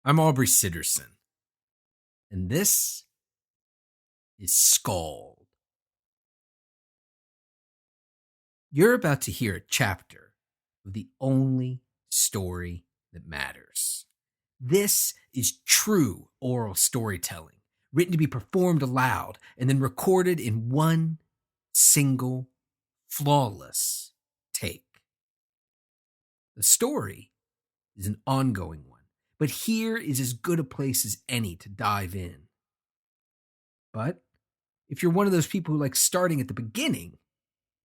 I'm Aubrey Sitterson, and this is SKALD. You're about to hear a chapter of the only story that matters. This is true oral storytelling, written to be performed aloud and then recorded in one single, flawless take. The story is an ongoing one, but here is as good a place as any to dive in. But if you're one of those people who like starting at the beginning,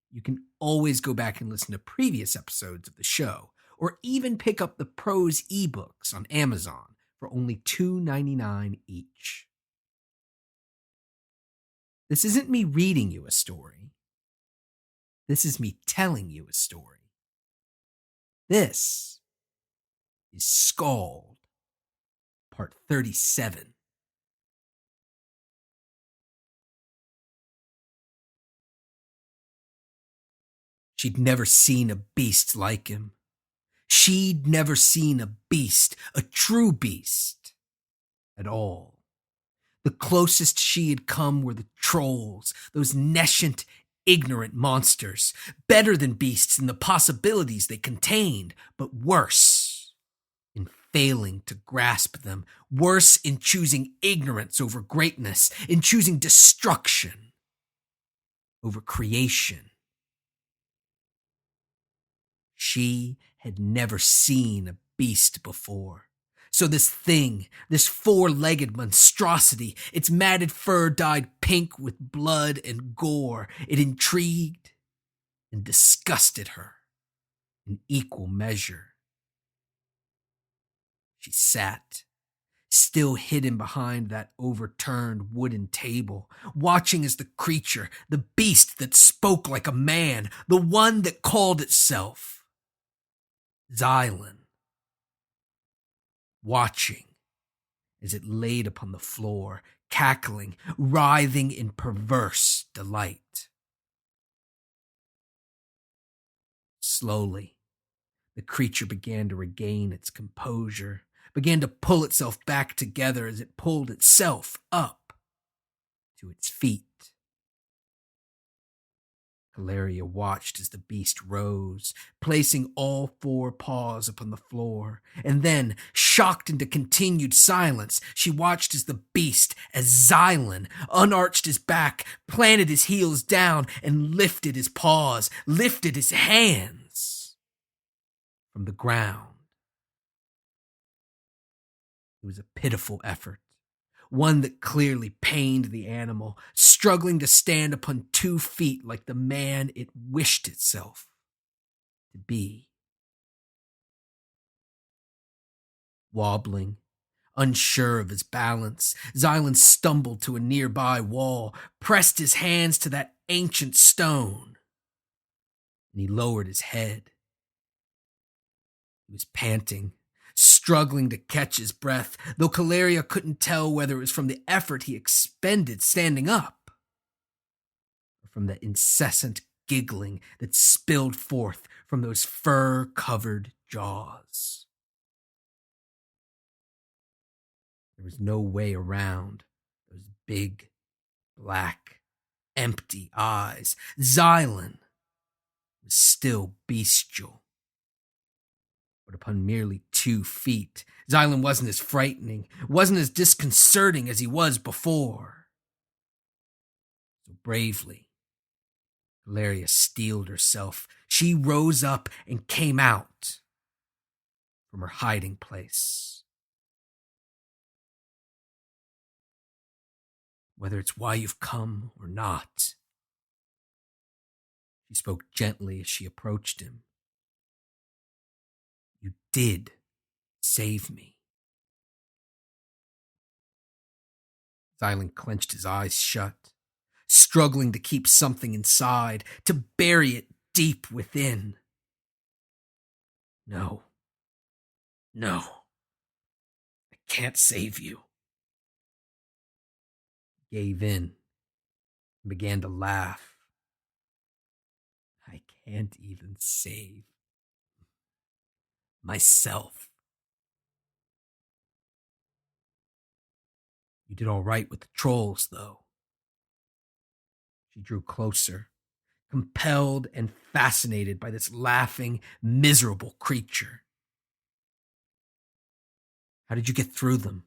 you can always go back and listen to previous episodes of the show, or even pick up the prose ebooks on Amazon for only $2.99 each. This isn't me reading you a story. This is me telling you a story. This is SKALD, Part 37. She'd never seen a beast like him. She'd never seen a beast, a true beast, at all. The closest she had come were the trolls, those nescient, ignorant monsters, better than beasts in the possibilities they contained, but worse in failing to grasp them, worse in choosing ignorance over greatness, in choosing destruction over creation. She had never seen a beast before. So this thing, this four-legged monstrosity, its matted fur dyed pink with blood and gore, it intrigued and disgusted her in equal measure. She sat, still hidden behind that overturned wooden table, watching as the creature, the beast that spoke like a man, the one that called itself Xylan, watching as it laid upon the floor, cackling, writhing in perverse delight. Slowly, the creature began to regain its composure, began to pull itself back together as it pulled itself up to its feet. Hilaria watched as the beast rose, placing all four paws upon the floor, and then, shocked into continued silence, she watched as the beast, as Xylan, unarched his back, planted his heels down, and lifted his paws, lifted his hands from the ground. It was a pitiful effort, one that clearly pained the animal, struggling to stand upon 2 feet like the man it wished itself to be. Wobbling, unsure of his balance, Xylan stumbled to a nearby wall, pressed his hands to that ancient stone, and he lowered his head. He was panting, struggling to catch his breath, though Hilaria couldn't tell whether it was from the effort he expended standing up or from the incessant giggling that spilled forth from those fur-covered jaws. There was no way around those big, black, empty eyes. Xylan was still bestial. But upon merely 2 feet, Xylan wasn't as frightening, wasn't as disconcerting as he was before. So bravely, Hilaria steeled herself. She rose up and came out from her hiding place. Whether it's why you've come or not, she spoke gently as she approached him. You did save me. Xylan clenched his eyes shut, struggling to keep something inside, to bury it deep within. No, I can't save you. He gave in and began to laugh. I can't even save myself. You did all right with the trolls, though. She drew closer, compelled and fascinated by this laughing, miserable creature. How did you get through them?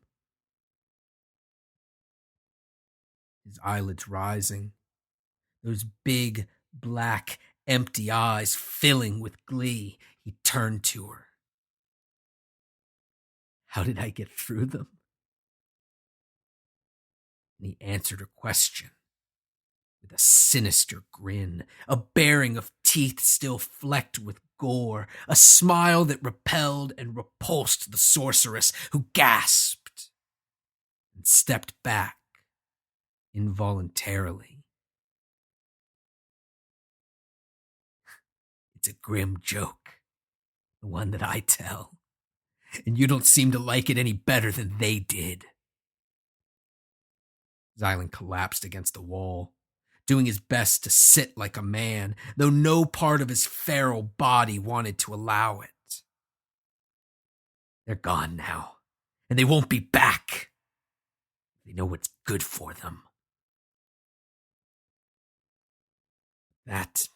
His eyelids rising, those big, black, empty eyes filling with glee, he turned to her. How did I get through them? And he answered her question with a sinister grin, a baring of teeth still flecked with gore, a smile that repelled and repulsed the sorceress, who gasped and stepped back involuntarily. It's a grim joke, the one that I tell, and you don't seem to like it any better than they did. Xylan collapsed against the wall, doing his best to sit like a man, though no part of his feral body wanted to allow it. They're gone now, and they won't be back. They know what's good for them. That's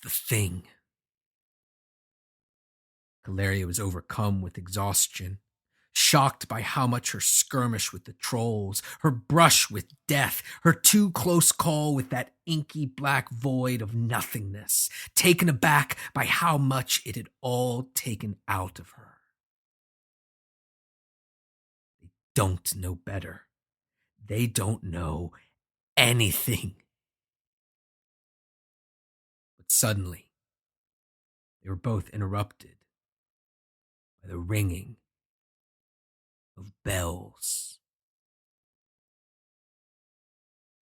the thing. Galeria was overcome with exhaustion, shocked by how much her skirmish with the trolls, her brush with death, her too close call with that inky black void of nothingness, taken aback by how much it had all taken out of her. They don't know better. They don't know anything. But suddenly, they were both interrupted by the ringing of bells.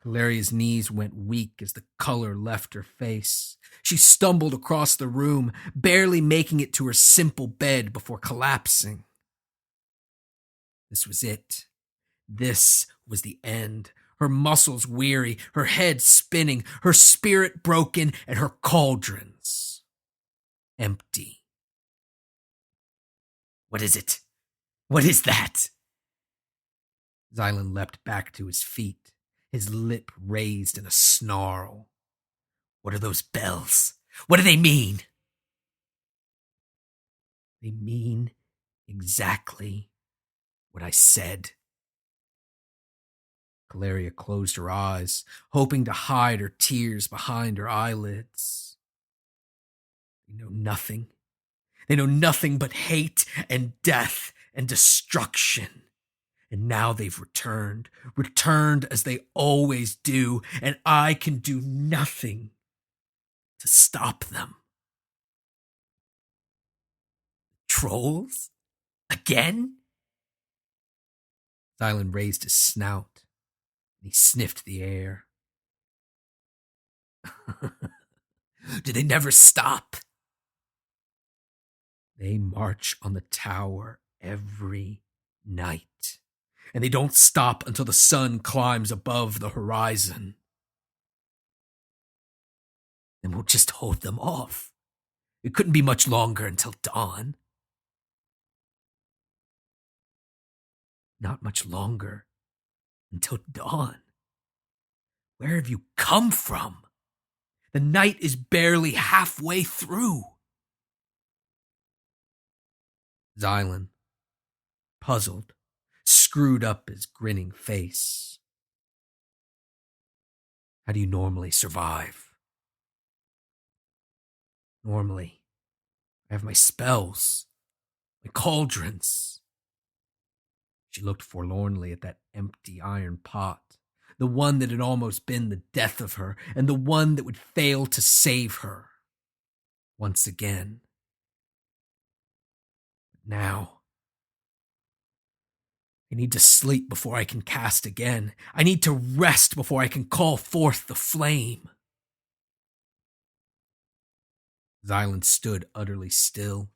Galeria's knees went weak as the color left her face. She stumbled across the room, barely making it to her simple bed before collapsing. This was it. This was the end. Her muscles weary, her head spinning, her spirit broken, and her cauldrons empty. What is it? What is that? Xylan leapt back to his feet, his lip raised in a snarl. What are those bells? What do they mean? They mean exactly what I said. Galeria closed her eyes, hoping to hide her tears behind her eyelids. They know nothing. They know nothing but hate and death and destruction. And now they've returned as they always do, and I can do nothing to stop them. Trolls? Again? Xylan raised his snout, and he sniffed the air. Do they never stop? They march on the tower every night, and they don't stop until the sun climbs above the horizon. And we'll just hold them off. It couldn't be much longer until dawn. Not much longer until dawn. Where have you come from? The night is barely halfway through. Xylan, puzzled, screwed up his grinning face. How do you normally survive? Normally, I have my spells, my cauldrons. She looked forlornly at that empty iron pot, the one that had almost been the death of her, and the one that would fail to save her. Once again. But now, I need to sleep before I can cast again. I need to rest before I can call forth the flame. Xylan stood utterly still.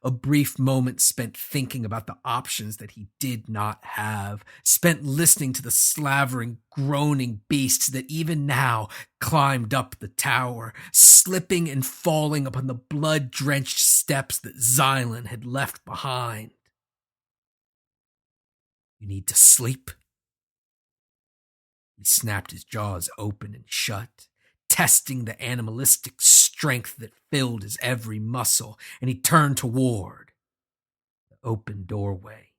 A brief moment spent thinking about the options that he did not have, spent listening to the slavering, groaning beasts that even now climbed up the tower, slipping and falling upon the blood-drenched steps that Xylan had left behind. You need to sleep. He snapped his jaws open and shut, testing the animalistic strength that filled his every muscle, and he turned toward the open doorway.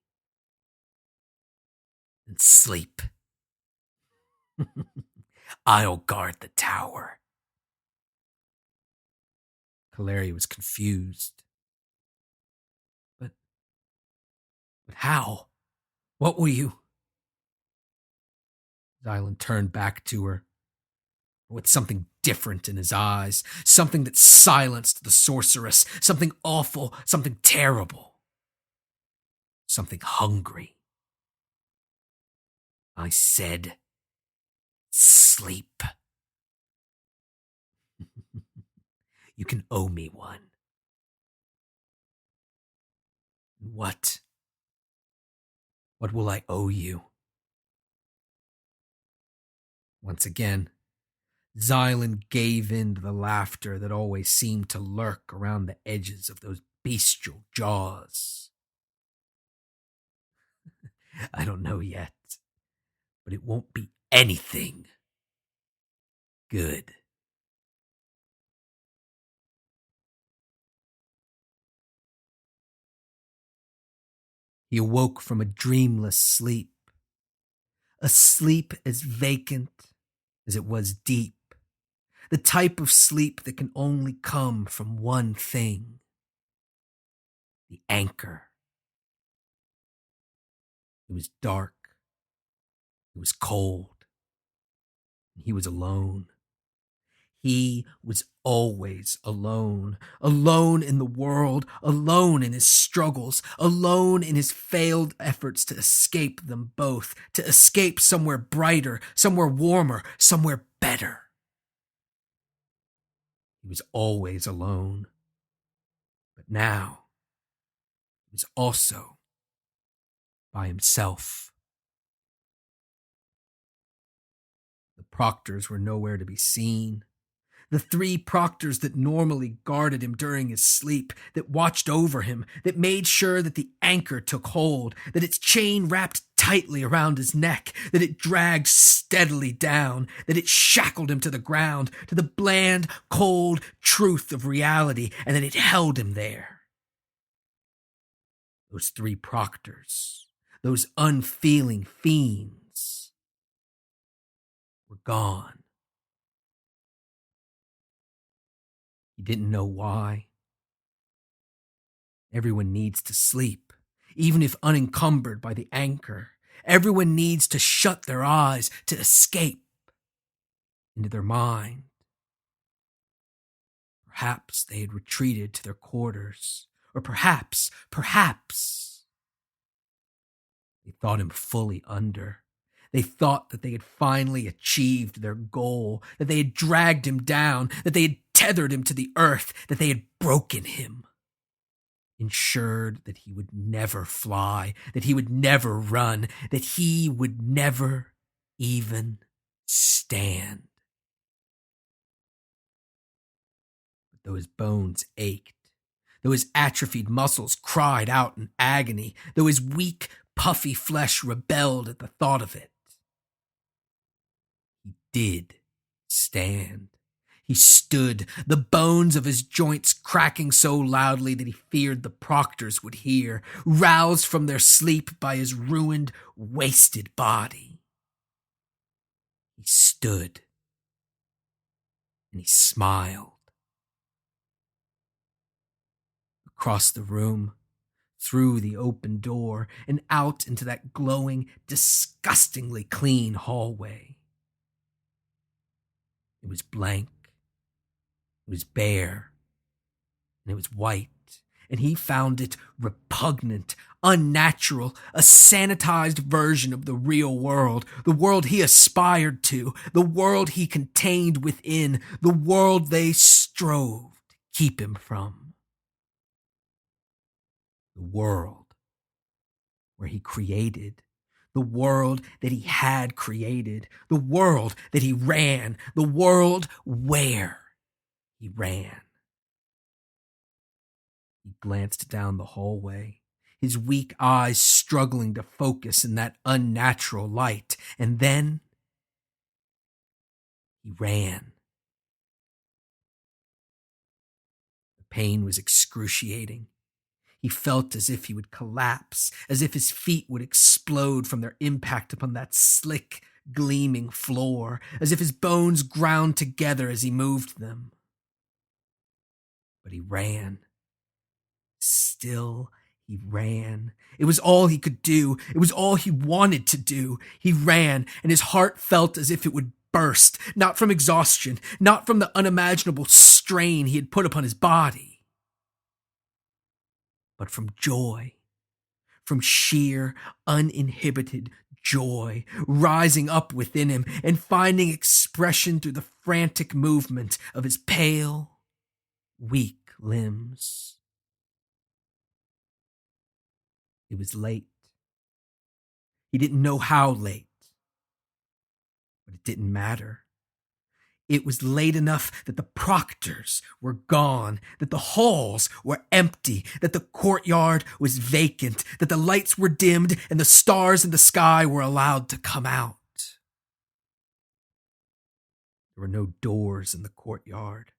And sleep. I'll guard the tower. Kaleri was confused. But how? What will you? Xylan turned back to her, with something different in his eyes, something that silenced the sorceress, something awful, something terrible, something hungry. I said, sleep. You can owe me one. What? What will I owe you? Once again, Xylan gave in to the laughter that always seemed to lurk around the edges of those bestial jaws. I don't know yet, but it won't be anything good. He awoke from a dreamless sleep, a sleep as vacant as it was deep, the type of sleep that can only come from one thing: the anchor. It was dark, it was cold, and he was alone. He was always alone, alone in the world, alone in his struggles, alone in his failed efforts to escape them both, to escape somewhere brighter, somewhere warmer, somewhere better. He was always alone. But now, he was also by himself. The proctors were nowhere to be seen. The three proctors that normally guarded him during his sleep, that watched over him, that made sure that the anchor took hold, that its chain wrapped tightly around his neck, that it dragged steadily down, that it shackled him to the ground, to the bland, cold truth of reality, and that it held him there. Those three proctors, those unfeeling fiends, were gone. He didn't know why. Everyone needs to sleep, even if unencumbered by the anchor. Everyone needs to shut their eyes, to escape into their mind. Perhaps they had retreated to their quarters, or perhaps, they thought him fully under. They thought that they had finally achieved their goal, that they had dragged him down, that they had tethered him to the earth, that they had broken him, ensured that he would never fly, that he would never run, that he would never even stand. But though his bones ached, though his atrophied muscles cried out in agony, though his weak, puffy flesh rebelled at the thought of it, he did stand. He stood, the bones of his joints cracking so loudly that he feared the proctors would hear, roused from their sleep by his ruined, wasted body. He stood, and he smiled. Across the room, through the open door, and out into that glowing, disgustingly clean hallway. It was blank. It was bare, and it was white, and he found it repugnant, unnatural, a sanitized version of the real world, the world he aspired to, the world he contained within, the world they strove to keep him from. The world where he created, the world that he had created, the world that he ran, the world where he ran. He glanced down the hallway. his weak eyes struggling to focus in that unnatural light. And then he ran. The pain was excruciating. He felt as if he would collapse, as if his feet would explode from their impact upon that slick, gleaming floor, as if his bones ground together as he moved them. But he ran. Still, he ran. It was all he could do. It was all he wanted to do. He ran, and his heart felt as if it would burst, not from exhaustion, not from the unimaginable strain he had put upon his body, but from joy, from sheer, uninhibited joy rising up within him and finding expression through the frantic movement of his pale, weak limbs. It was late. He didn't know how late, but it didn't matter. It was late enough that the proctors were gone, that the halls were empty, that the courtyard was vacant, that the lights were dimmed and the stars in the sky were allowed to come out. There were no doors in the courtyard.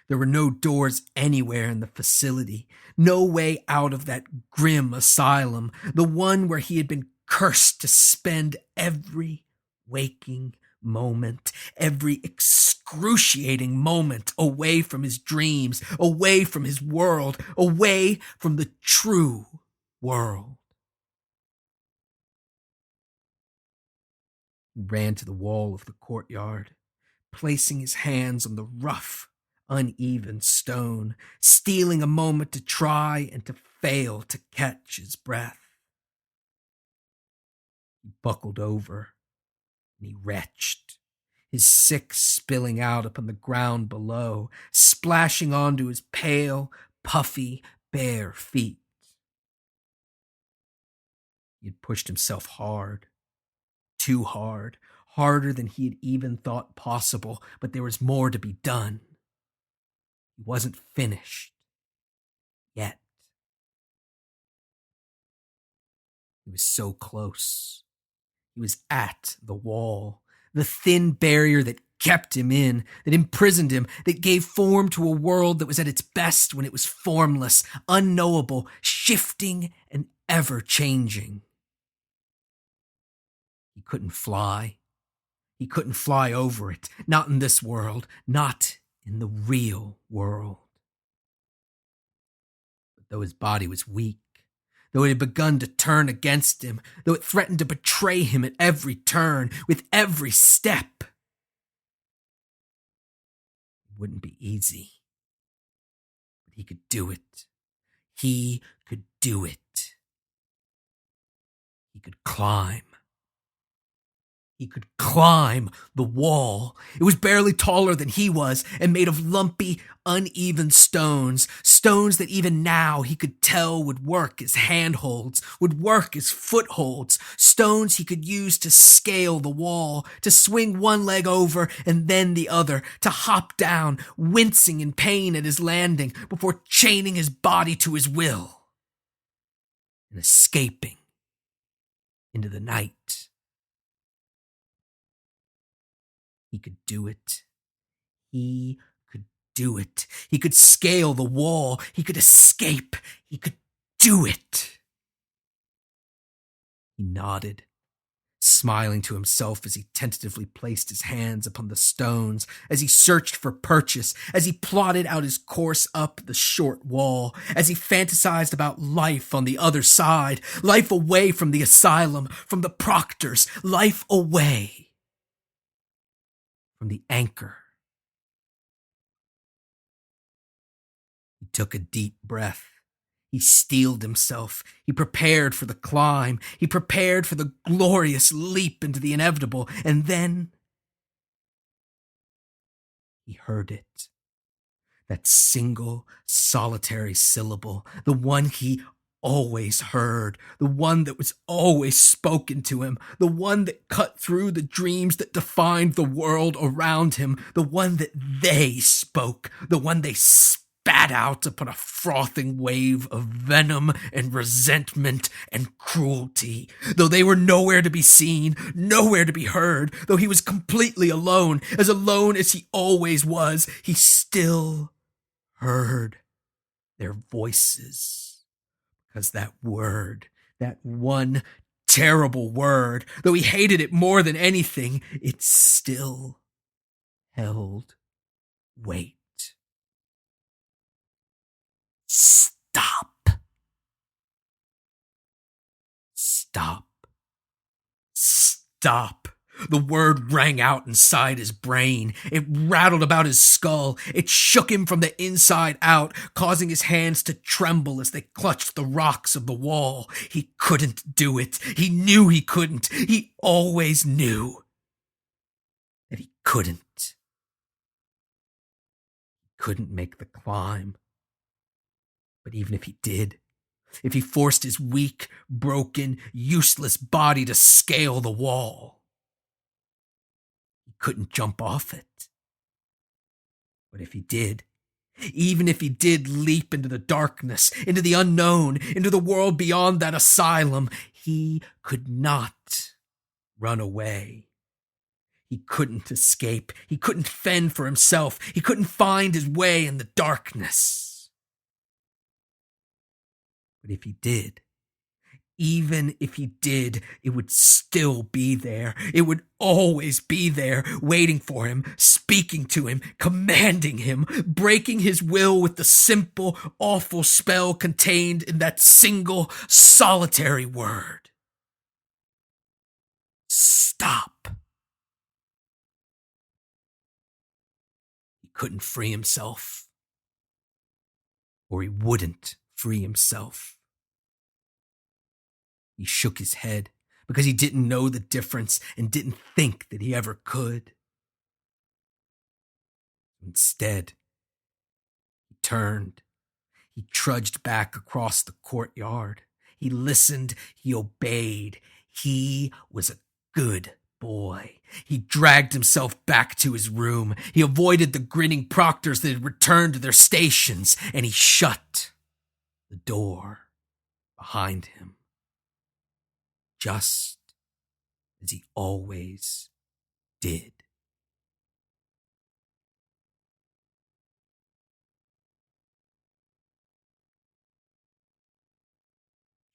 There were no doors anywhere in the facility, no way out of that grim asylum, the one where he had been cursed to spend every waking moment, every excruciating moment away from his dreams, away from his world, away from the true world. He ran to the wall of the courtyard, placing his hands on the rough, uneven stone, stealing a moment to try and to fail to catch his breath. He buckled over, and he retched, his sick spilling out upon the ground below, splashing onto his pale, puffy, bare feet. He had pushed himself hard, too hard, harder than he had even thought possible, but there was more to be done. He wasn't finished yet. He was so close. He was at the wall, the thin barrier that kept him in, that imprisoned him, that gave form to a world that was at its best when it was formless, unknowable, shifting, and ever-changing. He couldn't fly. He couldn't fly over it, not in this world, not in the real world. But though his body was weak, though it had begun to turn against him, though it threatened to betray him at every turn, with every step, it wouldn't be easy. But he could do it. He could do it. He could climb. He could climb the wall. It was barely taller than he was and made of lumpy, uneven stones. Stones that even now he could tell would work as handholds, would work as footholds. Stones he could use to scale the wall, to swing one leg over and then the other, to hop down, wincing in pain at his landing before chaining his body to his will and escaping into the night. He could do it. He could do it. He could scale the wall. He could escape. He could do it. He nodded, smiling to himself as he tentatively placed his hands upon the stones, as he searched for purchase, as he plotted out his course up the short wall, as he fantasized about life on the other side, life away from the asylum, from the proctors, life away from the anchor. He took a deep breath. He steeled himself. He prepared for the climb. He prepared for the glorious leap into the inevitable. And then he heard it. That single, solitary syllable, the one he always heard, the one that was always spoken to him, the one that cut through the dreams that defined the world around him, the one that they spoke, the one they spelled spat out upon a frothing wave of venom and resentment and cruelty. Though they were nowhere to be seen, nowhere to be heard, though he was completely alone as he always was, he still heard their voices. Because that word, that one terrible word, though he hated it more than anything, it still held weight. Stop. Stop. Stop. The word rang out inside his brain. It rattled about his skull. It shook him from the inside out, causing his hands to tremble as they clutched the rocks of the wall. He couldn't do it. He knew he couldn't. He always knew that he couldn't. He couldn't make the climb. But even if he did, if he forced his weak, broken, useless body to scale the wall, he couldn't jump off it. But if he did, even if he did leap into the darkness, into the unknown, into the world beyond that asylum, he could not run away. He couldn't escape. He couldn't fend for himself. He couldn't find his way in the darkness. But if he did, even if he did, it would still be there. It would always be there, waiting for him, speaking to him, commanding him, breaking his will with the simple, awful spell contained in that single, solitary word. Stop. He couldn't free himself, or he wouldn't free himself. He shook his head because he didn't know the difference and didn't think that he ever could. Instead, he turned. He trudged back across the courtyard. He listened. He obeyed. He was a good boy. He dragged himself back to his room. He avoided the grinning proctors that had returned to their stations, and he shut the door behind him. Just as he always did.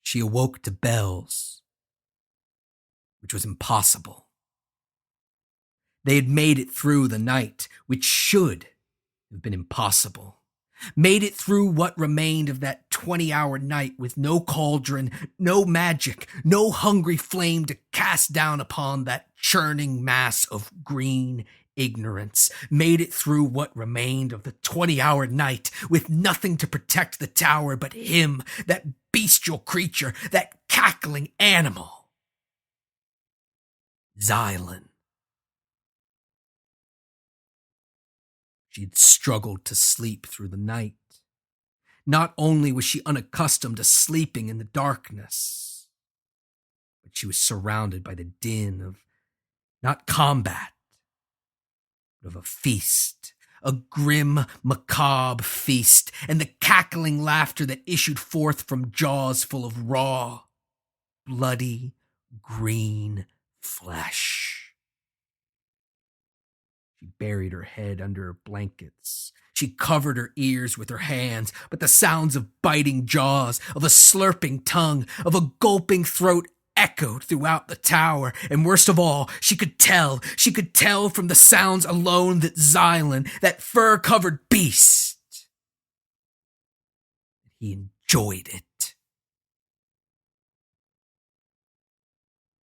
She awoke to bells, which was impossible. They had made it through the night, which should have been impossible. Made it through what remained of that 20-hour night with no cauldron, no magic, no hungry flame to cast down upon that churning mass of green ignorance. Made it through what remained of the 20-hour night with nothing to protect the tower but him, that bestial creature, that cackling animal. Xylan. She had struggled to sleep through the night. Not only was she unaccustomed to sleeping in the darkness, but she was surrounded by the din of not combat, but of a feast, a grim, macabre feast, and the cackling laughter that issued forth from jaws full of raw, bloody, green flesh. She buried her head under her blankets. She covered her ears with her hands, but the sounds of biting jaws, of a slurping tongue, of a gulping throat echoed throughout the tower, and worst of all, she could tell from the sounds alone that Xylan, that fur-covered beast, he enjoyed it.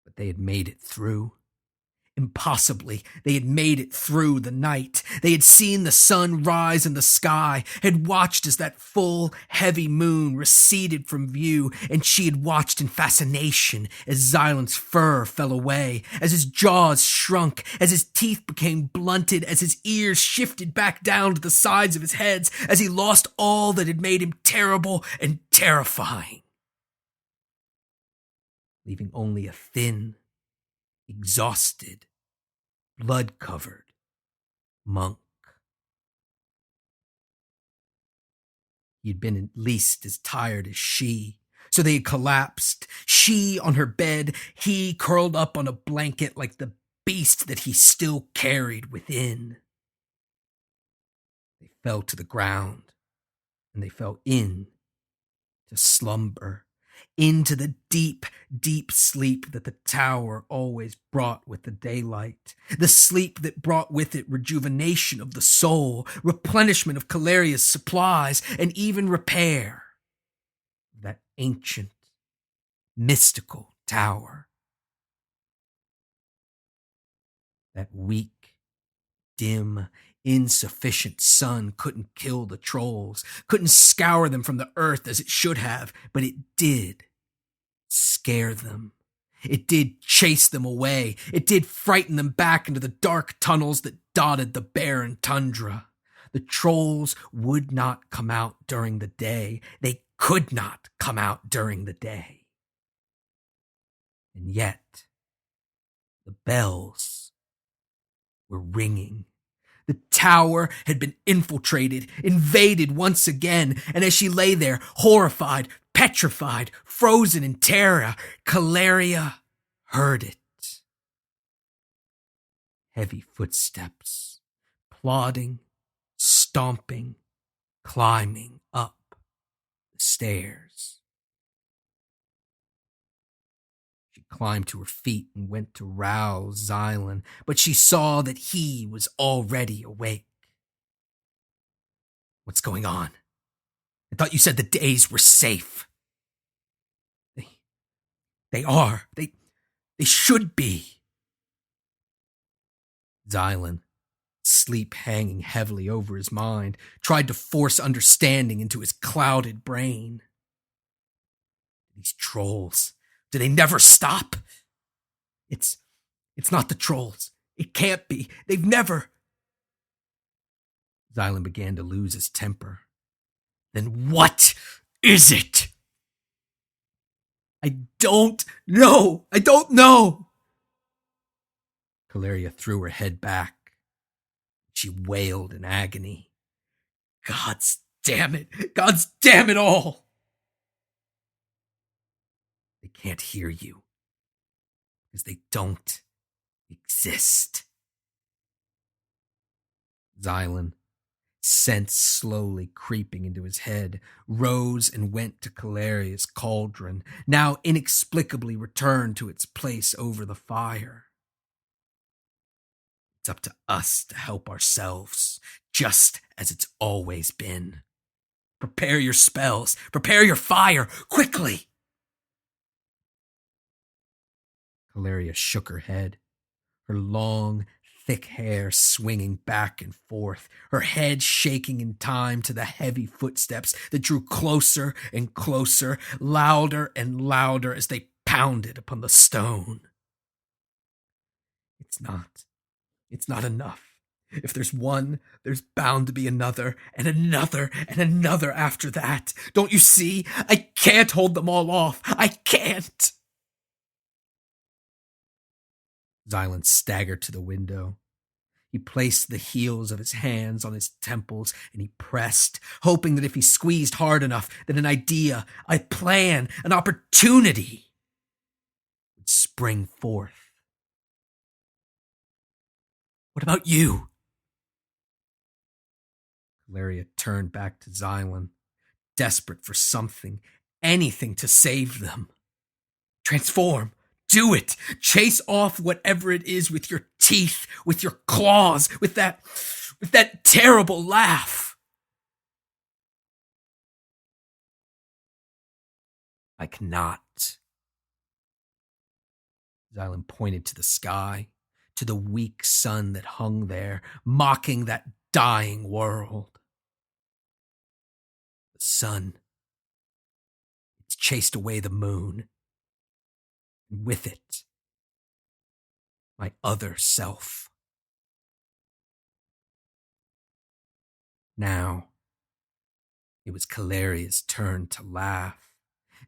But they had made it through. Impossibly, they had made it through the night. They had seen the sun rise in the sky, had watched as that full, heavy moon receded from view, and she had watched in fascination as Xylan's fur fell away, as his jaws shrunk, as his teeth became blunted, as his ears shifted back down to the sides of his head, as he lost all that had made him terrible and terrifying, leaving only a thin, exhausted, blood-covered monk. He'd been at least as tired as she. So they had collapsed, she on her bed, he curled up on a blanket like the beast that he still carried within. They fell to the ground, and they fell in to slumber, into the deep, deep sleep that the tower always brought with the daylight, the sleep that brought with it rejuvenation of the soul, replenishment of Calaria's supplies, and even repair of that ancient, mystical tower. That weak, dim, insufficient sun couldn't kill the trolls, couldn't scour them from the earth as it should have, but it did scare them. It did chase them away. It did frighten them back into the dark tunnels that dotted the barren tundra. The trolls would not come out during the day. They could not come out during the day. And yet, the bells were ringing. The tower had been infiltrated, invaded once again, and as she lay there, horrified, petrified, frozen in terror, Calaria heard it. Heavy footsteps, plodding, stomping, climbing up the stairs. She climbed to her feet and went to rouse Xylan, but she saw that he was already awake. What's going on? I thought you said the days were safe. They are. They should be. Xylan, sleep hanging heavily over his mind, tried to force understanding into his clouded brain. These trolls, do they never stop? It's not the trolls. It can't be. They've never. Xylan began to lose his temper. Then what is it? I don't know. I don't know. Calaria threw her head back. She wailed in agony. God's damn it. God's damn it all. They can't hear you because they don't exist. Xylan, sense slowly creeping into his head, rose and went to Calaria's cauldron, now inexplicably returned to its place over the fire. It's up to us to help ourselves, just as it's always been. Prepare your spells, prepare your fire, quickly! Calaria shook her head, her long, thick hair swinging back and forth, her head shaking in time to the heavy footsteps that drew closer and closer, louder and louder as they pounded upon the stone. It's not enough. If there's one, there's bound to be another, and another, and another after that. Don't you see? I can't hold them all off. I can't. Xylan staggered to the window. He placed the heels of his hands on his temples and he pressed, hoping that if he squeezed hard enough, that an idea, a plan, an opportunity would spring forth. What about you? Calaria turned back to Xylan, desperate for something, anything to save them. Transform. Do it. Chase off whatever it is with your teeth, with your claws, with that terrible laugh. I cannot. Xylan pointed to the sky, to the weak sun that hung there, mocking that dying world. The sun. It's chased away the moon. And with it, my other self. Now, it was Calaria's turn to laugh.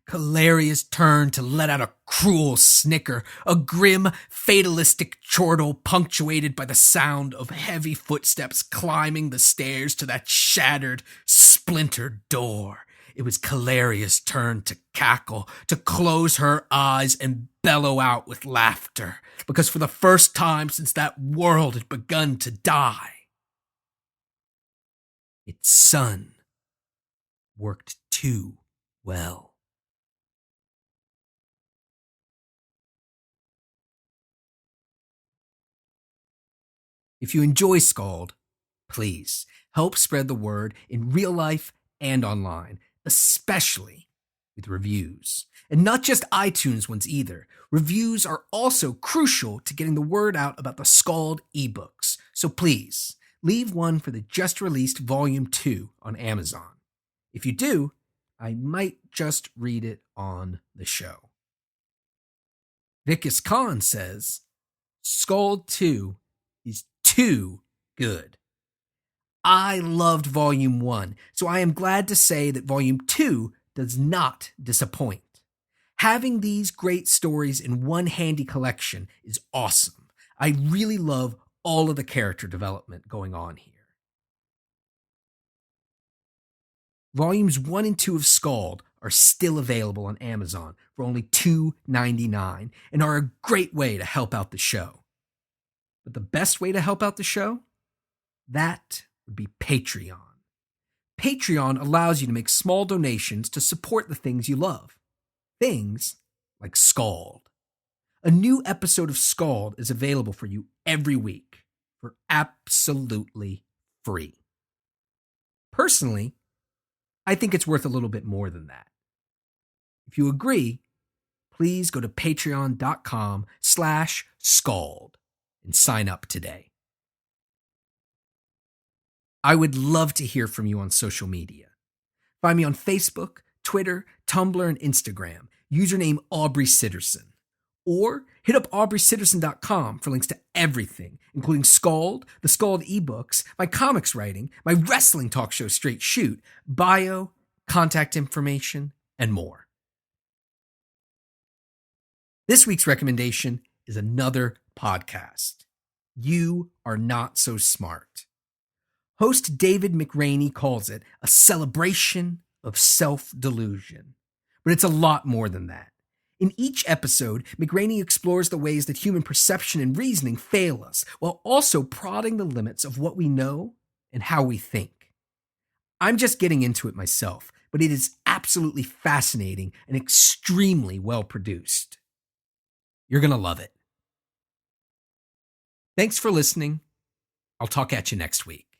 Calaria's turned to let out a cruel snicker, a grim, fatalistic chortle punctuated by the sound of heavy footsteps climbing the stairs to that shattered, splintered door. It was Calaria's turn to cackle, to close her eyes and bellow out with laughter, because for the first time since that world had begun to die, its sun worked too well. If you enjoy SKALD, please help spread the word in real life and online, especially with reviews. And not just iTunes ones either. Reviews are also crucial to getting the word out about the SKALD ebooks. So please, leave one for the just released Volume 2 on Amazon. If you do, I might just read it on the show. Vikas Khan says, SKALD 2 is too good. I loved Volume 1, so I am glad to say that Volume 2 does not disappoint. Having these great stories in one handy collection is awesome. I really love all of the character development going on here. Volumes 1 and 2 of SKALD are still available on Amazon for only $2.99 and are a great way to help out the show. But the best way to help out the show? That would be Patreon. Patreon allows you to make small donations to support the things you love. Things like SKALD. A new episode of SKALD is available for you every week for absolutely free. Personally, I think it's worth a little bit more than that. If you agree, please go to patreon.com/SKALD and sign up today. I would love to hear from you on social media. Find me on Facebook, Twitter, Tumblr, and Instagram. Username Aubrey Sitterson. Or hit up AubreySitterson.com for links to everything, including SKALD, the SKALD ebooks, my comics writing, my wrestling talk show Straight Shoot, bio, contact information, and more. This week's recommendation is another podcast. You Are Not So Smart. Host David McRaney calls it a celebration of self-delusion. But it's a lot more than that. In each episode, McRaney explores the ways that human perception and reasoning fail us, while also prodding the limits of what we know and how we think. I'm just getting into it myself, but it is absolutely fascinating and extremely well produced. You're going to love it. Thanks for listening. I'll talk at you next week.